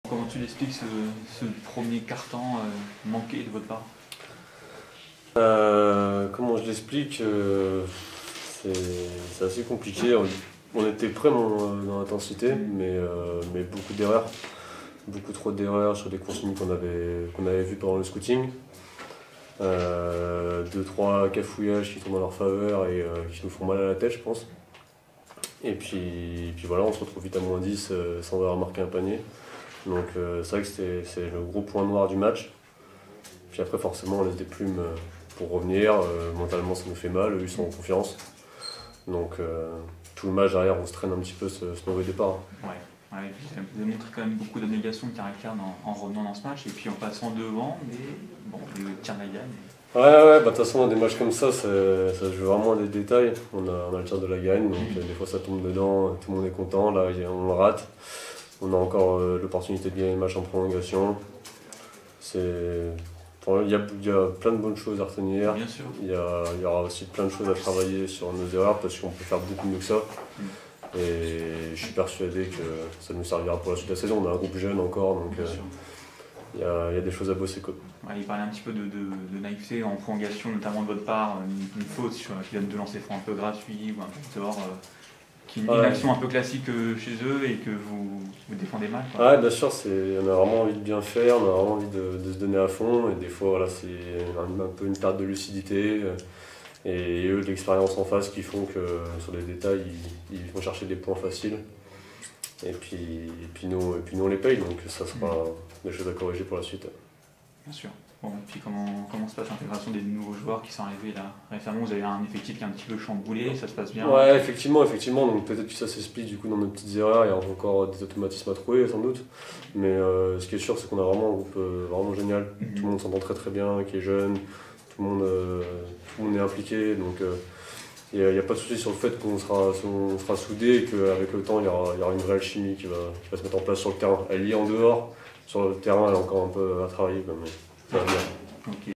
Comment tu l'expliques ce premier carton manqué de votre part? Comment je l'explique, c'est assez compliqué. On était prêts dans l'intensité, mais beaucoup d'erreurs. Beaucoup trop d'erreurs sur des consignes qu'on avait vues pendant le scouting. Deux, trois cafouillages qui tombent dans leur faveur et qui nous font mal à la tête, je pense. Et puis voilà, on se retrouve vite à -10 sans avoir marqué un panier. Donc c'est vrai que c'est le gros point noir du match. Puis après forcément on laisse des plumes pour revenir. Mentalement ça nous fait mal, eux ils sont en confiance. Donc tout le match derrière on se traîne un petit peu ce mauvais départ. Ouais, vous avez montré quand même beaucoup d'abnégation de caractère en revenant dans ce match et puis en passant devant, mais bon, le tir de la gagne. Ouais, de toute façon dans des matchs comme ça se joue vraiment des détails. On a le tir de la gagne, donc des fois ça tombe dedans, tout le monde est content, là on le rate. On a encore l'opportunité de gagner le match en prolongation. Il y a plein de bonnes choses à retenir. Bien sûr. Il y aura aussi plein de choses à travailler sur nos erreurs parce qu'on peut faire beaucoup mieux que ça. Et je suis persuadé que ça nous servira pour la suite de la saison. On a un groupe jeune encore, donc il y a des choses à bosser. Il parlait un petit peu de naïveté en prolongation, notamment de votre part, une faute qui donne de lancer franc un peu gratuit ou un peu tort. Qui est une action un peu classique chez eux et que vous défendez mal. Ouais, bien sûr, on a vraiment envie de bien faire, on a vraiment envie de se donner à fond, et des fois voilà, c'est un peu une perte de lucidité, et eux de l'expérience en face qui font que sur les détails, ils vont chercher des points faciles, et puis nous on les paye, donc ça sera des choses à corriger pour la suite. Bien sûr. Bon, et puis comment se passe l'intégration des nouveaux joueurs qui sont arrivés là récemment? Vous avez un effectif qui est un petit peu chamboulé, ça se passe bien? Ouais, effectivement, donc peut-être que ça s'explique du coup dans nos petites erreurs, il y a encore des automatismes à trouver sans doute, mais ce qui est sûr c'est qu'on a vraiment un groupe vraiment génial, tout le monde s'entend très très bien, qui est jeune, tout le monde est impliqué, donc il n'y a pas de souci sur le fait qu'on sera soudés et qu'avec le temps il y aura une réelle chimie qui va se mettre en place sur le terrain. Elle y est en dehors, sur le terrain elle a encore un peu à travailler, mais ça va bien. Okay.